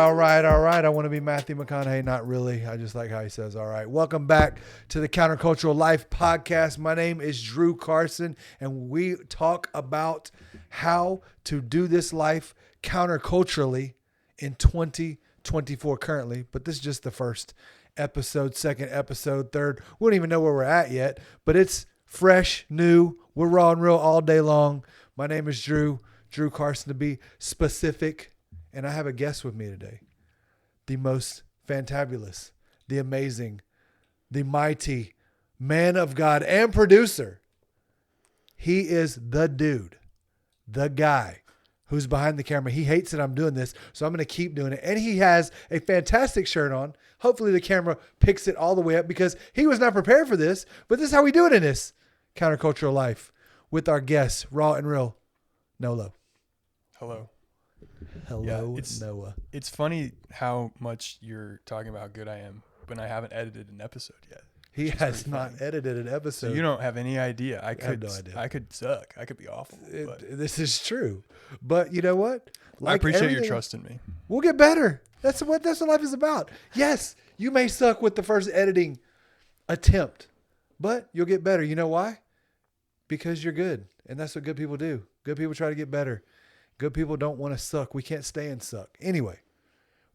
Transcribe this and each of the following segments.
all right. I want to be Matthew McConaughey. Not really. I just like how he says, all right. Welcome back to the Countercultural Life podcast. My name is Drew Carson, and we talk about how to do this life counterculturally in 2024 currently. But this is just the first episode, second episode, third. We don't even know where we're at yet, but it's fresh, new. We're raw and real all day long. My name is Drew Carson to be specific. And I have a guest with me today. The most fantabulous, the amazing, the mighty man of God and producer. He is the dude, the guy who's behind the camera. He hates that I'm doing this, so I'm going to keep doing it. And he has a fantastic shirt on. Hopefully the camera picks it all the way up because he was not prepared for this. But this is how we do it in this countercultural life with our guests, raw and real, Noah Lowe. Hello. Hello, yeah, Noah. It's funny how much you're talking about how good I am, but I haven't edited an episode yet. He has not edited an episode. So you don't have any idea. I have no idea. I could suck. I could be awful. This is true. But you know what? I appreciate your trust in me. We'll get better. That's what life is about. Yes, you may suck with the first editing attempt, but you'll get better. You know why? Because you're good. And that's what good people do. Good people try to get better. Good people don't want to suck. We can't stay and suck. Anyway,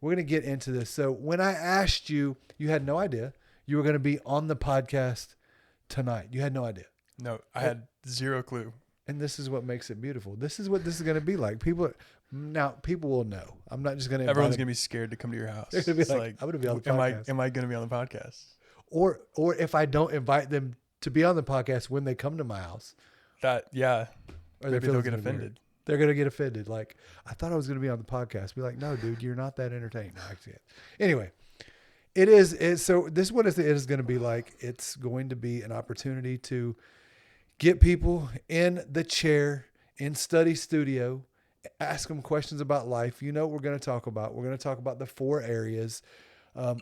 we're going to get into this. So when I asked you, you had no idea you were going to be on the podcast tonight. You had no idea. No, I had zero clue. And this is what makes it beautiful. This is what this is going to be like. People will know. I'm not just going to. Everyone's going to be scared to come to your house. They're going to be like, I'm going to be on the podcast. Am I going to be on the podcast? Or if I don't invite them to be on the podcast when they come to my house. Maybe they'll get offended. Weird. They're going to get offended. Like, I thought I was going to be on the podcast. Be like, no, dude, you're not that entertaining. No, I can't. Anyway, so this is what it is going to be like. It's going to be an opportunity to get people in the chair, in study studio, ask them questions about life. You know what we're going to talk about. We're going to talk about the 4 areas: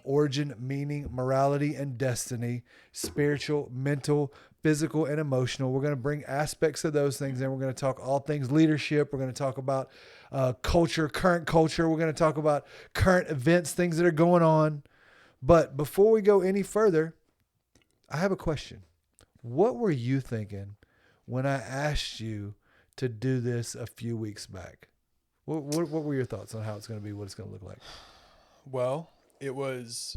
origin, meaning, morality, and destiny, spiritual, mental, physical, and emotional. We're going to bring aspects of those things in. We're going to talk all things leadership. We're going to talk about culture, current culture. We're going to talk about current events, things that are going on. But before we go any further, I have a question. What were you thinking when I asked you to do this a few weeks back? What were your thoughts on how it's going to be, what it's going to look like? Well, it was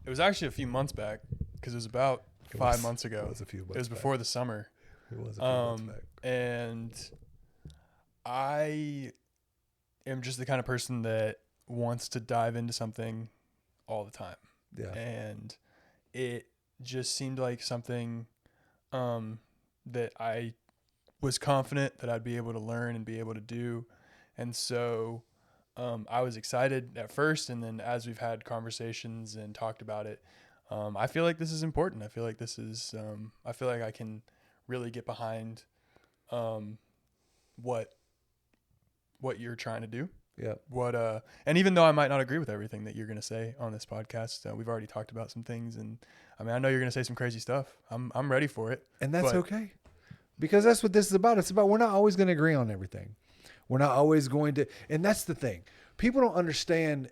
actually a few months back because it was about 5 months ago. It was a few months. It was before the summer. It was a few months back. And I am just the kind of person that wants to dive into something all the time. Yeah. And it just seemed like something that I was confident that I'd be able to learn and be able to do. And so I was excited at first, and then as we've had conversations and talked about it, I feel like this is important. I feel like I feel like I can really get behind what you're trying to do. Yeah. And even though I might not agree with everything that you're going to say on this podcast, we've already talked about some things, and I mean, I know you're going to say some crazy stuff. I'm ready for it. And that's okay. Because that's what this is about. It's about, we're not always going to agree on everything. We're not always going to, and that's the thing. People don't understand.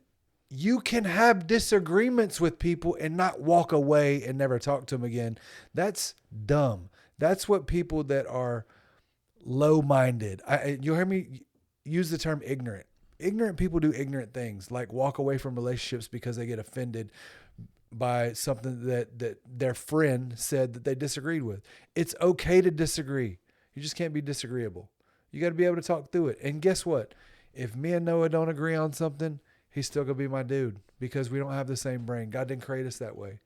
You can have disagreements with people and not walk away and never talk to them again. That's dumb. That's what people that are low-minded. You'll hear me use the term ignorant. Ignorant people do ignorant things, like walk away from relationships because they get offended by something that their friend said that they disagreed with. It's okay to disagree. You just can't be disagreeable. You got to be able to talk through it. And guess what? If me and Noah don't agree on something, he's still going to be my dude because we don't have the same brain. God didn't create us that way.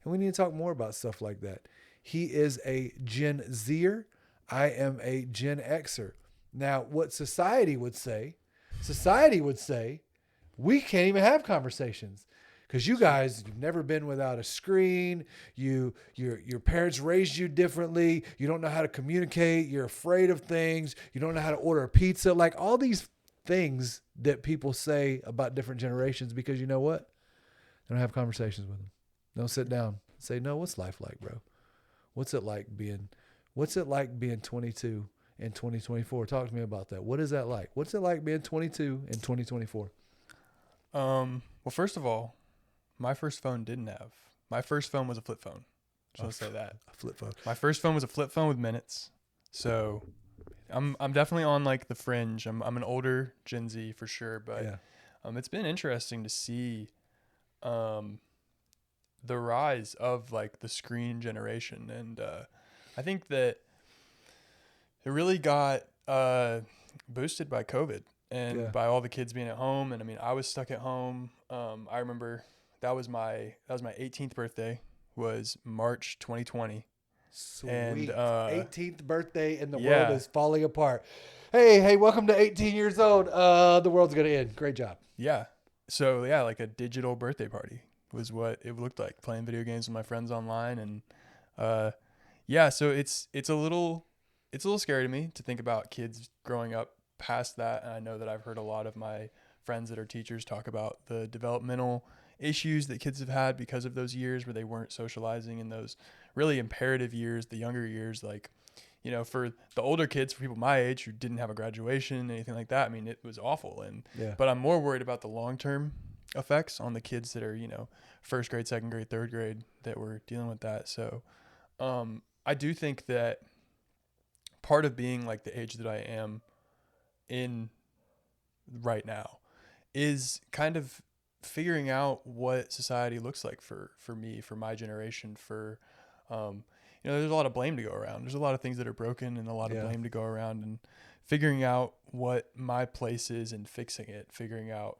And we need to talk more about stuff like that. He is a Gen Zer. I am a Gen Xer. Now, what society would say, we can't even have conversations because you guys, you've never been without a screen. Your parents raised you differently. You don't know how to communicate. You're afraid of things. You don't know how to order a pizza. Like all these things that people say about different generations because you know what? They don't have conversations with them. Don't sit down and say, no, what's life like, bro? What's it like being 22 in 2024? Talk to me about that. What is that like? What's it like being 22 in 2024? Well, first of all, my first phone didn't have. My first phone was a flip phone. Just want to say that. A flip phone. My first phone was a flip phone with minutes. So I'm definitely on like the fringe. I'm an older Gen Z for sure, but Yeah. it's been interesting to see the rise of like the screen generation, and I think that it really got boosted by COVID and Yeah. by all the kids being at home. And I mean, I was stuck at home. I remember that was my 18th birthday, was March 2020. Sweet. And 18th birthday and the world yeah, is falling apart. Hey, welcome to 18 years old. The world's going to end. Great job. yeah. So yeah, like a digital birthday party was what it looked like, playing video games with my friends online. And yeah, so it's a little scary to me to think about kids growing up past that. And I know that I've heard a lot of my friends that are teachers talk about the developmental issues that kids have had because of those years where they weren't socializing in those really imperative years, the younger years. Like, you know, for the older kids, for people my age who didn't have a graduation, anything like that, I mean, it was awful. And Yeah. but I'm more worried about the long-term effects on the kids that are, you know, first grade, second grade, third grade, that were dealing with that. So I do think that part of being like the age that I am in right now is kind of figuring out what society looks like for me, for my generation, for you know, there's a lot of blame to go around. There's a lot of things that are broken and a lot of Yeah. blame to go around, and figuring out what my place is and fixing it, figuring out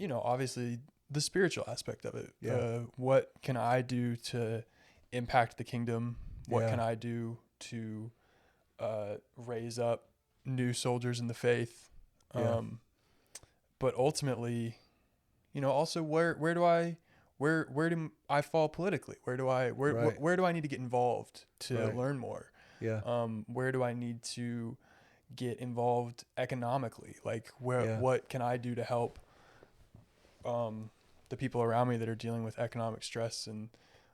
you know, obviously the spiritual aspect of it. Yeah. What can I do to impact the kingdom? What Yeah. can I do to raise up new soldiers in the faith? Yeah. But ultimately, you know, also where do I fall politically? Where do I Right. where do I need to get involved to Right. learn more? Yeah. Where do I need to get involved economically? Like Yeah. what can I do to help the people around me that are dealing with economic stress and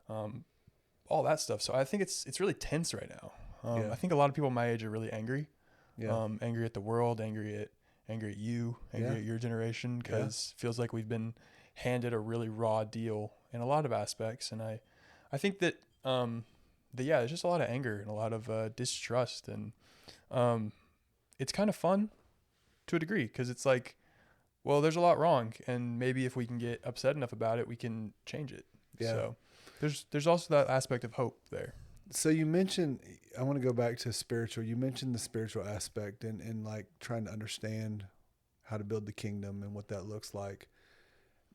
all that stuff. So I think it's really tense right now. Yeah. I think a lot of people my age are really angry. Yeah. Angry at the world, angry at you, angry Yeah. at your generation, because it feels like we've been handed a really raw deal in a lot of aspects. And I think that yeah, there's just a lot of anger and a lot of distrust, and it's kind of fun to a degree, because it's like, well, there's a lot wrong, and maybe if we can get upset enough about it, we can change it. Yeah. So there's also that aspect of hope there. So you mentioned, I want to go back to spiritual. You mentioned the spiritual aspect and like trying to understand how to build the kingdom and what that looks like.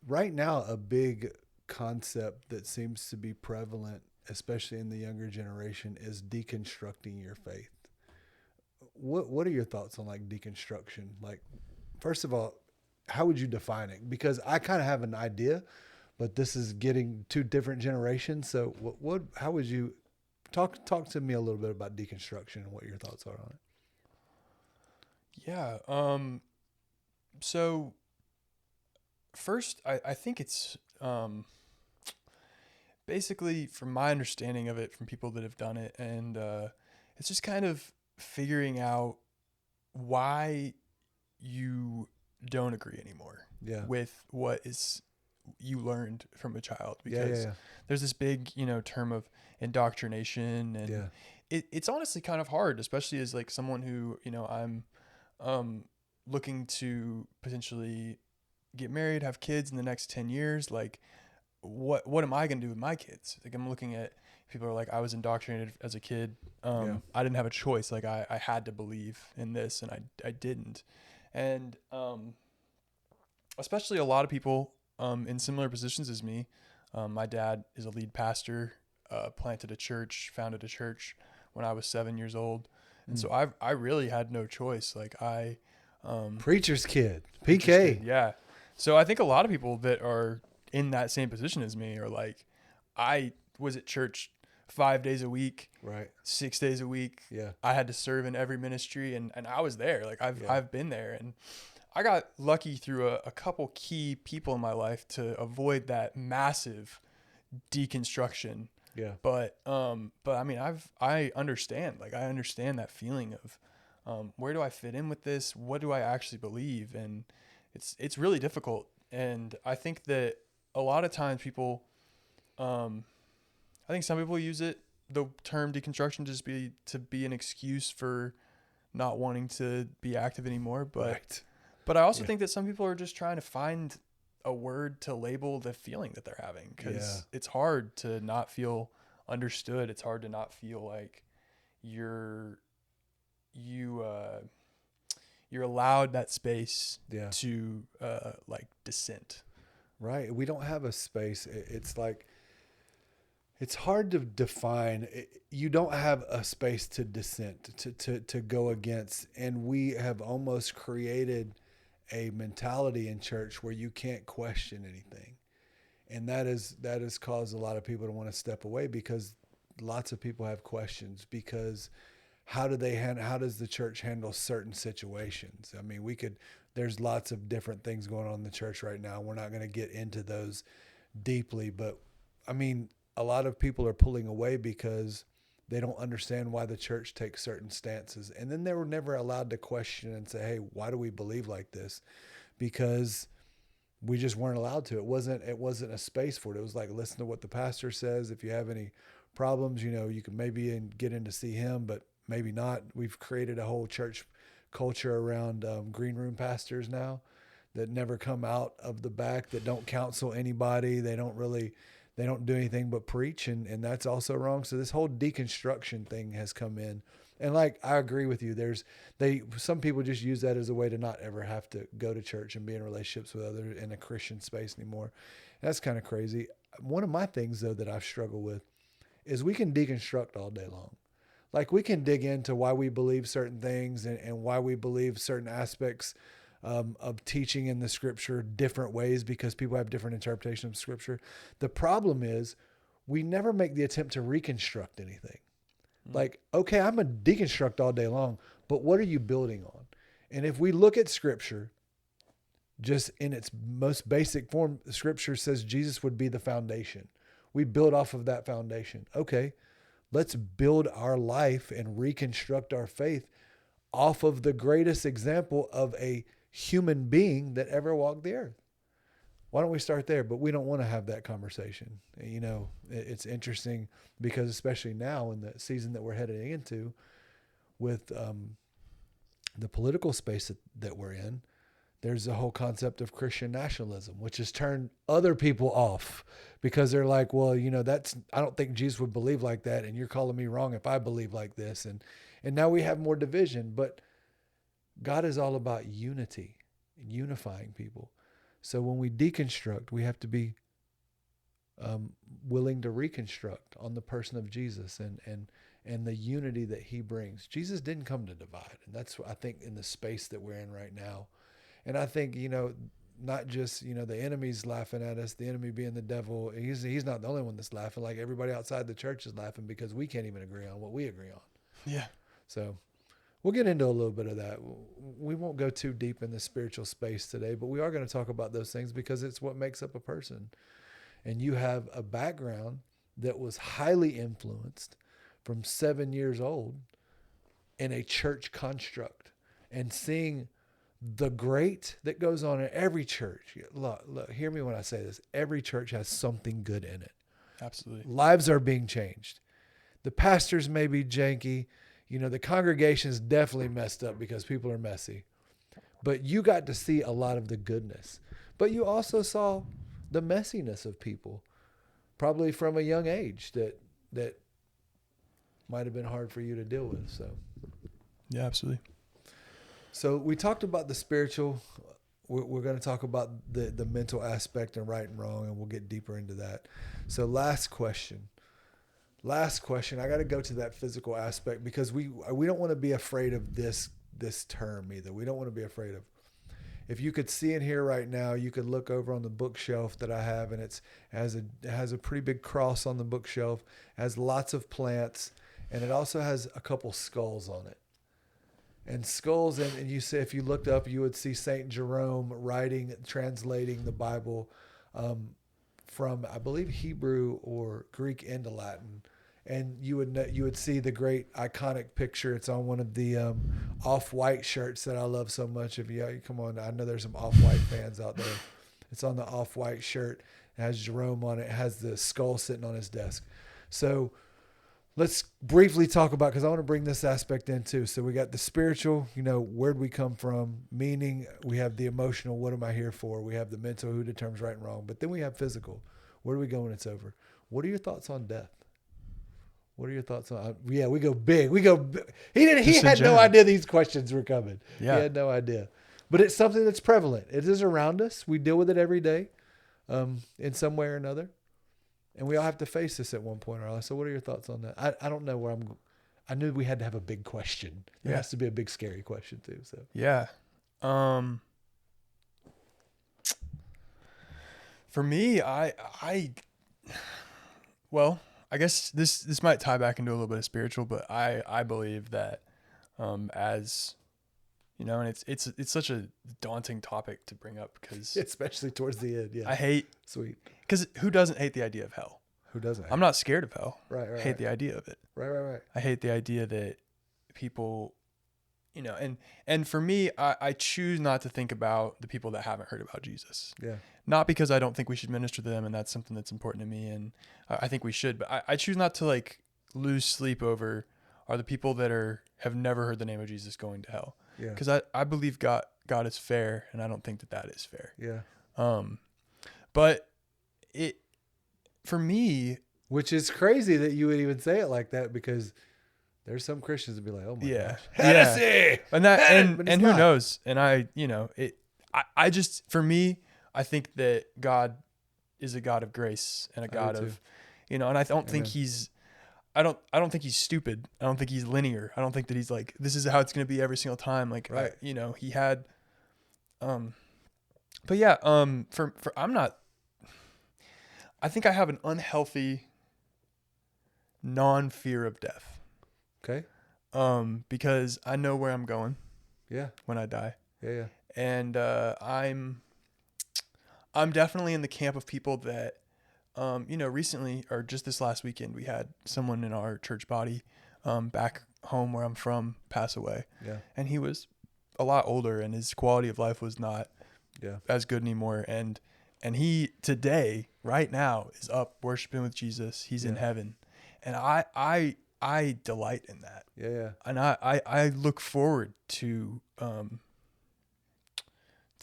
Right now, a big concept that seems to be prevalent, especially in the younger generation, is deconstructing your faith. What are your thoughts on like deconstruction? Like, first of all, how would you define it? Because I kind of have an idea, but this is getting two different generations. So how would you talk to me a little bit about deconstruction and what your thoughts are on it? Yeah. So first, I think it's basically, from my understanding of it, from people that have done it, and it's just kind of figuring out why you don't agree anymore Yeah. with what is you learned from a child, Yeah. because there's this big, you know, term of indoctrination, and Yeah. it's honestly kind of hard, especially as like someone who, you know, I'm looking to potentially get married, have kids in the next 10 years. Like, what am I going to do with my kids? Like, I'm looking at people are like, I was indoctrinated as a kid. I didn't have a choice. Like I had to believe in this, and I didn't. And especially a lot of people in similar positions as me. My dad is a lead pastor, founded a church when I was 7 years old. And so I really had no choice. Like Preacher's kid, PK. Preacher's kid, yeah. So I think a lot of people that are in that same position as me are like, I was at church 5 days a week, Right. 6 days a week. Yeah. I had to serve in every ministry, and I was there. Like I've been there, and I got lucky through a couple key people in my life to avoid that massive deconstruction. Yeah. But I mean, I understand that feeling of where do I fit in with this? What do I actually believe? And it's really difficult. And I think that a lot of times people, I think some people use the term deconstruction to be an excuse for not wanting to be active anymore. But I also think that some people are just trying to find a word to label the feeling that they're having, because it's hard to not feel understood. It's hard to not feel like you're allowed that space to like dissent. Right. We don't have a space. It's like, it's hard to define. You don't have a space to dissent, to go against. And we have almost created a mentality in church where you can't question anything. And that has caused a lot of people to want to step away, because lots of people have questions, because how does the church handle certain situations? I mean, there's lots of different things going on in the church right now. We're not going to get into those deeply, but I mean, a lot of people are pulling away because they don't understand why the church takes certain stances. And then they were never allowed to question and say, hey, why do we believe like this? Because we just weren't allowed to. It wasn't a space for it. It was like, listen to what the pastor says. If you have any problems, you can maybe get in to see him, but maybe not. We've created a whole church culture around green room pastors now that never come out of the back, that don't counsel anybody. They don't do anything but preach. And that's also wrong. So this whole deconstruction thing has come in. And like, I agree with you. Some people just use that as a way to not ever have to go to church and be in relationships with others in a Christian space anymore. That's kind of crazy. One of my things though that I've struggled with is we can deconstruct all day long. Like, we can dig into why we believe certain things and why we believe certain aspects of teaching in the scripture different ways, because people have different interpretations of scripture. The problem is we never make the attempt to reconstruct anything. Like, okay, I'm going to deconstruct all day long, but what are you building on? And if we look at scripture, just in its most basic form, scripture says Jesus would be the foundation. We build off of that foundation. Okay, let's build our life and reconstruct our faith off of the greatest example of a human being that ever walked the earth. Why don't we start there? But we don't want to have that conversation. It's interesting because especially now in the season that we're heading into with the political space that we're in, there's a whole concept of Christian nationalism, which has turned other people off because they're like, well, I don't think Jesus would believe like that. And you're calling me wrong if I believe like this. And now we have more division, but God is all about unity, unifying people. So when we deconstruct, we have to be willing to reconstruct on the person of Jesus and the unity that he brings. Jesus didn't come to divide. And that's, I think, in the space that we're in right now. And I think, not just, the enemy's laughing at us, the enemy being the devil. He's not the only one that's laughing. Like, everybody outside the church is laughing because we can't even agree on what we agree on. Yeah. So we'll get into a little bit of that. We won't go too deep in the spiritual space today, but we are going to talk about those things because it's what makes up a person. And you have a background that was highly influenced from 7 years old in a church construct, and seeing the great that goes on in every church. Look, hear me when I say this. Every church has something good in it. Absolutely. Lives are being changed. The pastors may be janky. The congregation's definitely messed up because people are messy. But you got to see a lot of the goodness. But you also saw the messiness of people, probably from a young age, that might have been hard for you to deal with. So, yeah, absolutely. So we talked about the spiritual. We're going to talk about the mental aspect and right and wrong, and we'll get deeper into that. So last question. I got to go to that physical aspect because we don't want to be afraid of this term either. We don't want to be afraid of. If you could see in here right now, you could look over on the bookshelf that I have, and it has a pretty big cross on the bookshelf. It has lots of plants, and it also has a couple skulls on it. And skulls, and you say, if you looked up, you would see Saint Jerome translating the Bible from, I believe, Hebrew or Greek into Latin. and you would see the great iconic picture. It's on one of the off-white shirts that I love so much. If you come on, I know there's some off-white fans out there. It's on the off-white shirt. It has Jerome on it. It has the skull sitting on his desk. So let's briefly talk about, because I want to bring this aspect in too. So we got the spiritual, where'd we come from? Meaning, we have the emotional, what am I here for? We have the mental, who determines right and wrong. But then we have physical. Where do we go when it's over? What are your thoughts on death? What are your thoughts on? We go big. He had no idea these questions were coming. Yeah. He had no idea. But it's something that's prevalent. It is around us. We deal with it every day, in some way or another. And we all have to face this at one point or another. So what are your thoughts on that? I don't know where I knew we had to have a big question. It has to be a big, scary question too. So yeah. For me, well, I guess this might tie back into a little bit of spiritual, but I believe that, as and it's such a daunting topic to bring up, because especially towards the end. Yeah. I hate, sweet. Because who doesn't hate the idea of hell? Who doesn't? I'm not scared of hell. Right. I hate the idea of it. Right. I hate the idea that people, and for me, I choose not to think about the people that haven't heard about Jesus. Yeah. Not because I don't think we should minister to them, and that's something that's important to me, and I think we should, but I choose not to lose sleep over, are the people that have never heard the name of Jesus going to hell? Yeah. Because I believe God is fair, and I don't think that is fair. Yeah. But for me, which is crazy that you would even say it like that, because there's some Christians that be like, oh my gosh, heresy. And who knows? And I just, for me, I think that God is a God of grace and a God of, and I don't think I don't think he's stupid. I don't think he's linear. I don't think that he's like, this is how it's going to be every single time. Right. He had, but yeah, for I think I have an unhealthy non-fear of death. Okay. Because I know where I'm going. Yeah. When I die. Yeah. And, I'm definitely in the camp of people that, recently, or just this last weekend, we had someone in our church body, back home where I'm from, pass away. Yeah. And he was a lot older, and his quality of life was not as good anymore. And he today, right now, is up worshiping with Jesus. He's in heaven. And I delight in that. Yeah. And I look forward to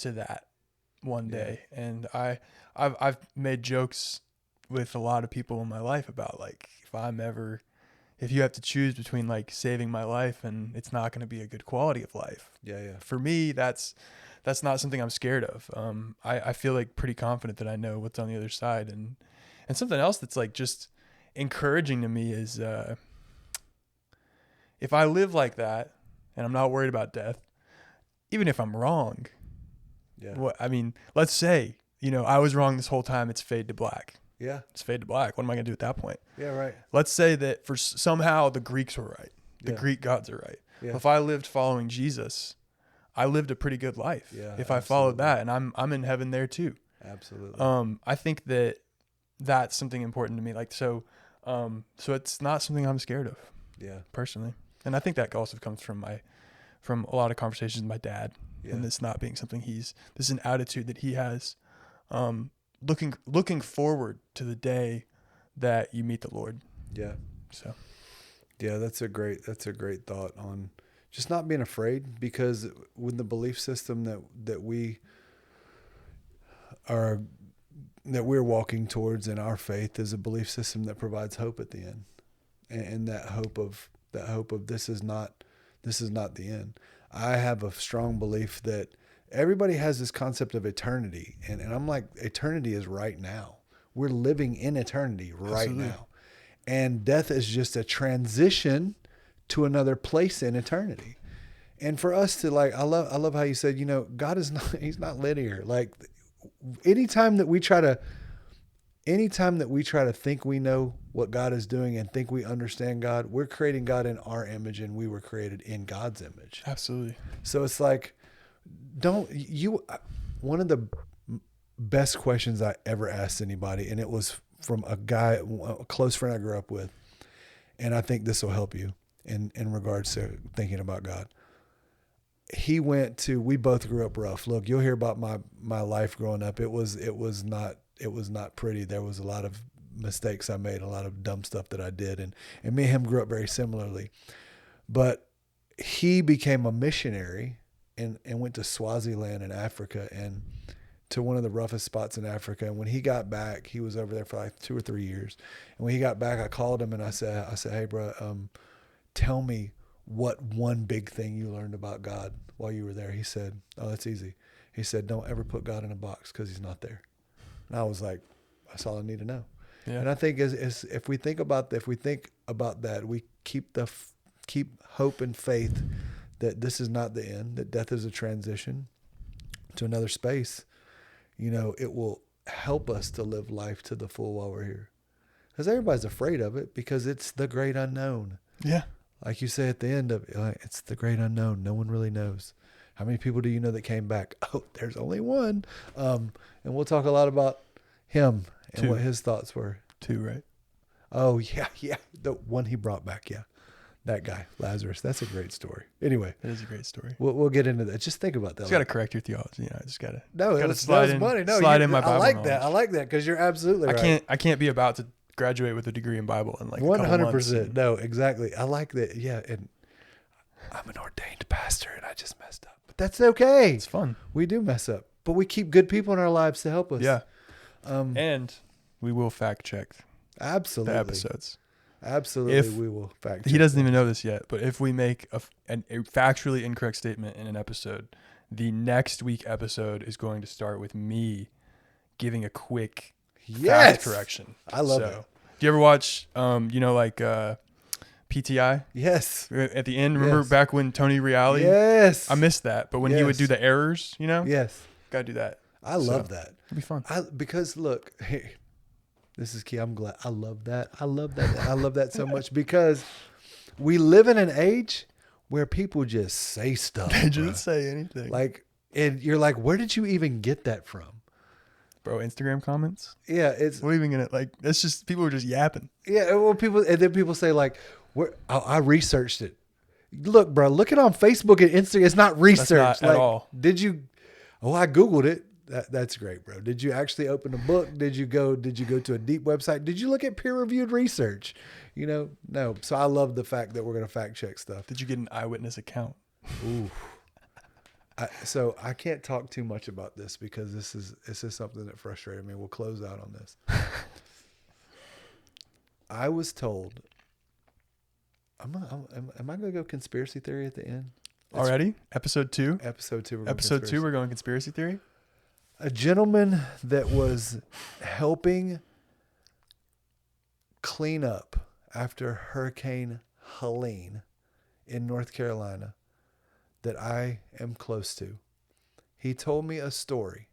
that one day. And I've made jokes with a lot of people in my life about, if you have to choose between saving my life and it's not going to be a good quality of life. Yeah. For me, that's not something I'm scared of. I feel pretty confident that I know what's on the other side. And something else that's just encouraging to me is, if I live like that and I'm not worried about death, even if I'm wrong, let's say, I was wrong this whole time. It's fade to black. Yeah. It's fade to black. What am I going to do at that point? Yeah. Right. Let's say that for somehow the Greeks were right. The Greek gods are right. Yeah. If I lived following Jesus, I lived a pretty good life. Yeah, if I followed that, and I'm in heaven there too. Absolutely. I think that that's something important to me. So it's not something I'm scared of. Yeah. Personally. And I think that also comes from a lot of conversations with my dad, and this not being something this is an attitude that he has, looking forward to the day that you meet the Lord. Yeah. So. Yeah, that's a great thought on just not being afraid, because with the belief system that we're walking towards in our faith is a belief system that provides hope at the end, and that hope of this is not the end. I have a strong belief that everybody has this concept of eternity, and I'm like, eternity is right now. We're living in eternity right Absolutely. now, and death is just a transition to another place in eternity. And for us to I love how you said, God is not, he's not linear. Anytime that we try to think we know what God is doing and think we understand God, we're creating God in our image, and we were created in God's image. Absolutely. So it's one of the best questions I ever asked anybody, and it was from a close friend I grew up with. and I think this will help you in regards to thinking about God. We both grew up rough. Look, you'll hear about my life growing up. It was not pretty. There was a lot of mistakes I made, a lot of dumb stuff that I did. And me and him grew up very similarly, but he became a missionary and went to Swaziland in Africa and to one of the roughest spots in Africa. And when he got back, he was over there for like 2 or 3 years. And when he got back, I called him and I said, hey bro, tell me what one big thing you learned about God while you were there. He said, oh, that's easy. He said, don't ever put God in a box because he's not there. And I was like, that's all I need to know. Yeah. And I think if we think about that, we keep hope and faith that this is not the end, that death is a transition to another space. It will help us to live life to the full while we're here. Because everybody's afraid of it because it's the great unknown. Yeah. Like you say at the end of it, it's the great unknown. No one really knows. How many people do you know that came back? Oh, there's only one. And we'll talk a lot about him and what his thoughts were. 2, right? Oh, yeah. The one he brought back, yeah. That guy, Lazarus. That's a great story. Anyway. It is a great story. We'll get into that. Just think about that. Just got to correct your theology. I just got to. No, that was funny. No, slide in my Bible knowledge. I like that because you're absolutely right. I can't be about to graduate with a degree in Bible in like 100%. No, exactly. I like that. Yeah. And I'm an ordained pastor and I just messed up. But that's okay. It's fun. We do mess up. But we keep good people in our lives to help us. Yeah. And we will fact check absolutely the episodes. Absolutely, we will fact check. He doesn't even know this yet, but if we make a factually incorrect statement in an episode, the next week episode is going to start with me giving a quick fact correction. I love it. Do you ever watch, PTI? Yes. At the end, remember back when Tony Reali? Yes. I missed that, but when he would do the errors, Yes. Gotta do that. I love that. It'd be fun. Because look, hey, this is key. I'm glad. I love that. I love that so much because we live in an age where people just say stuff. They just say anything. And you're like, where did you even get that from? Bro, Instagram comments? Yeah. We're even going to it's just, people are just yapping. Yeah. Well, then people say I researched it. Look, bro, look it on Facebook and Instagram. It's not research. That's not at all. Did you, I Googled it. That's great, bro. Did you actually open a book? Did you go to a deep website? Did you look at peer-reviewed research? No. So I love the fact that we're going to fact check stuff. Did you get an eyewitness account? Ooh. So I can't talk too much about this because this is something that frustrated me. We'll close out on this. I was told, am I going to go conspiracy theory at the end? Already? Episode 2? Episode 2. Episode 2, we're going conspiracy theory? A gentleman that was helping clean up after Hurricane Helene in North Carolina that I am close to. He told me a story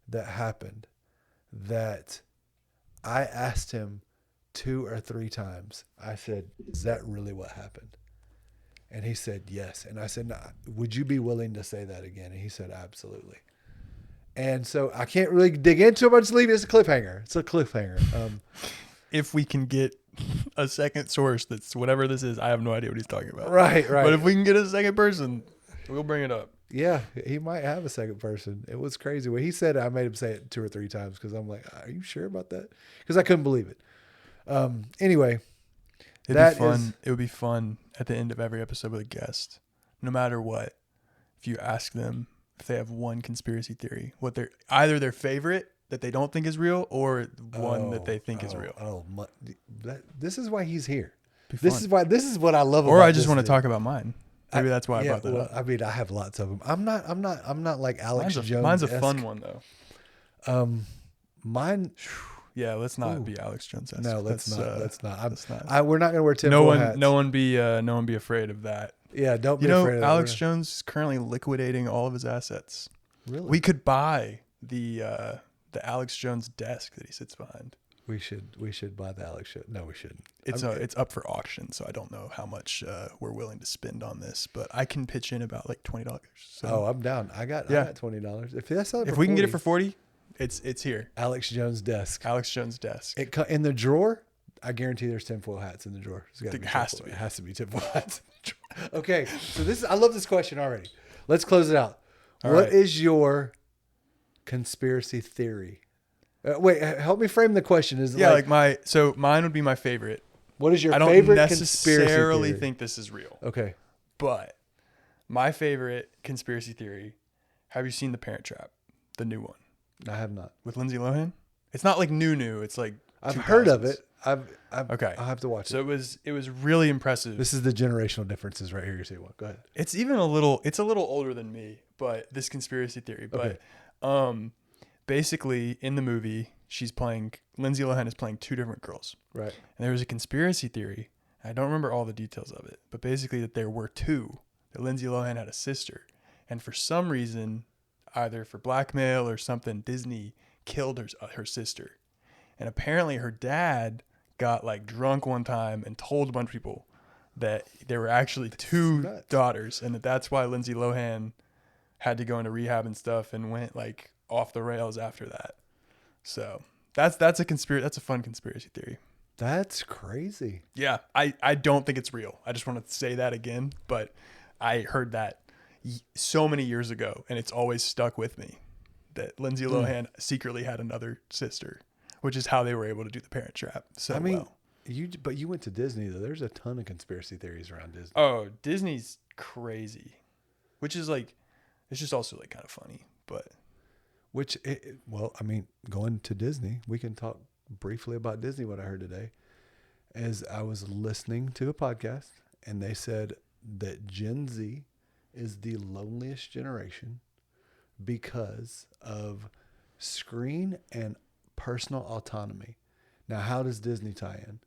that happened that I asked him 2 or 3 times. I said, is that really what happened? And he said, yes. And I said, nah, would you be willing to say that again? And he said, absolutely. And so I can't really dig into it, but just leave it as a cliffhanger. It's a cliffhanger. If we can get a second source that's whatever this is, I have no idea what he's talking about. Right. But if we can get a second person, we'll bring it up. Yeah, he might have a second person. It was crazy. When he said it, I made him say it 2 or 3 times because I'm like, are you sure about that? Because I couldn't believe it. Anyway. It'd be fun. It would be fun at the end of every episode with a guest, no matter what. If you ask them if they have one conspiracy theory, either their favorite that they don't think is real or one that they think is real. This is why he's here. This is what I love. Or I just want to talk about mine. Maybe that's why I brought that up. I mean, I have lots of them. I'm not like Alex Jones. Mine's a fun one though. Mine. Yeah, let's not be Alex Jones. No, let's not. We're not going to wear tinfoil hats. No one be afraid of that. Yeah, don't be afraid of that. Alex Jones is currently liquidating all of his assets. Really? We could buy the Alex Jones desk that he sits behind. We should buy the Alex Jones. No, we shouldn't. It's up for auction, so I don't know how much we're willing to spend on this, but I can pitch in about like $20. So. I'm down. I got $20. If we can get it for $40, it's here. Alex Jones desk. Alex Jones desk. In the drawer. I guarantee there's tinfoil hats in the drawer. It has to be. It has to be tinfoil hats in the drawer. Okay, so I love this question already. Let's close it out. What is your conspiracy theory? Wait, help me frame the question. Is it mine would be my favorite. What is your I don't favorite conspiracy necessarily theory? think this is real. Okay. But my favorite conspiracy theory, have you seen The Parent Trap? The new one. I have not. With Lindsay Lohan? It's not like new. It's like I've 2000s. heard of it. Okay. I'll have to watch it. So it was really impressive. This is the generational differences right here. You're saying what? Go ahead. It's even a little older than me, but this conspiracy theory. Okay. But basically in the movie, Lindsay Lohan is playing two different girls. Right. And there was a conspiracy theory. I don't remember all the details of it, but basically that there were two, that Lindsay Lohan had a sister. And for some reason, either for blackmail or something, Disney killed her sister. And apparently her dad got like drunk one time and told a bunch of people that there were actually two daughters, and that's why Lindsay Lohan had to go into rehab and stuff and went like off the rails after that. So that's a fun conspiracy theory. That's crazy. Yeah, I don't think it's real. I just want to say that again, but I heard that so many years ago, and it's always stuck with me that Lindsay Lohan secretly had another sister, which is how they were able to do The Parent Trap. So but you went to Disney though. There's a ton of conspiracy theories around Disney. Oh, Disney's crazy, which is like, it's just also like kind of funny, but. Going to Disney, we can talk briefly about Disney. What I heard today is I was listening to a podcast, and they said that Gen Z is the loneliest generation because of screen and personal autonomy. Now, how does Disney tie in?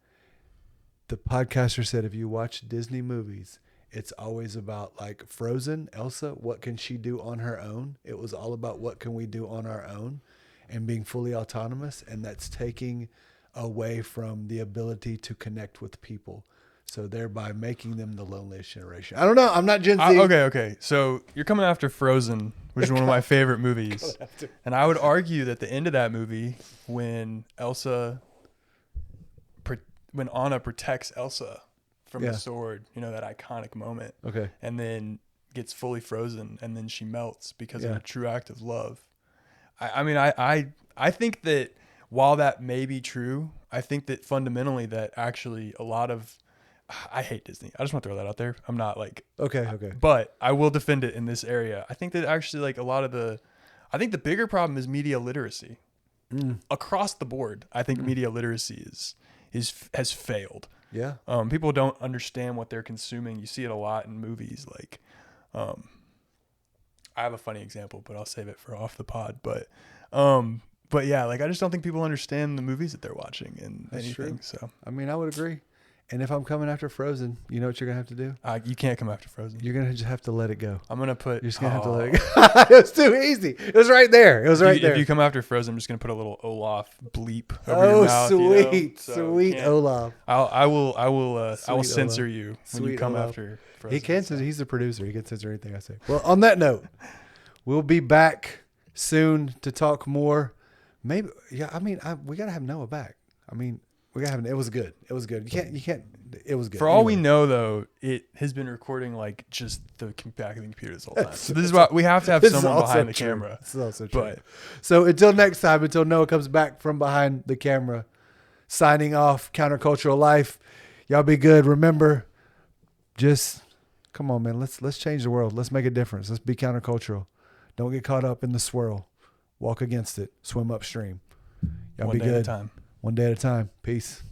The podcaster said if you watch Disney movies, it's always about like Frozen, Elsa, what can she do on her own? It was all about what can we do on our own and being fully autonomous. And that's taking away from the ability to connect with people. So thereby making them the loneliest generation. I don't know. I'm not Gen Z. Okay. So you're coming after Frozen, which is one of my favorite movies. And I would argue that the end of that movie, when Anna protects Elsa from the sword, that iconic moment. Okay. And then gets fully frozen, and then she melts because of a true act of love. I think that while that may be true, I think that fundamentally that actually a lot of, I hate Disney. I just want to throw that out there. I'm not like, okay. But I will defend it in this area. I think that actually like I think the bigger problem is media literacy across the board. I think media literacy has failed. Yeah. People don't understand what they're consuming. You see it a lot in movies. Like, I have a funny example, but I'll save it for off the pod. But yeah, like I just don't think people understand the movies that they're watching and That's anything. true. So, I mean, I would agree. And if I'm coming after Frozen, you know what you're going to have to do? you can't come after Frozen. You're going to just have to let it go. I'm going to put... You're just going to have to let it go. It was too easy. It was right there. It was right there. If you come after Frozen, I'm just going to put a little Olaf bleep over your mouth. Sweet. Sweet Olaf. I will censor Olaf. you Sweet when you come Olaf. after Frozen. He can censor. He's the producer. He can censor anything I say. Well, on that note, we'll be back soon to talk more. Maybe, yeah, I mean, we got to have Noah back. I mean, we got to have him. It was good. It was good. You can't, it was good. For all we know, though, it has been recording like just the back of the computer this whole time. So this is why we have to have someone behind the camera. This is also true. So until next time, until Noah comes back from behind the camera, signing off, Countercultural Life. Y'all be good. Remember, just come on, man. Let's change the world. Let's make a difference. Let's be countercultural. Don't get caught up in the swirl. Walk against it. Swim upstream. Y'all be good. One day at a time. One day at a time. Peace.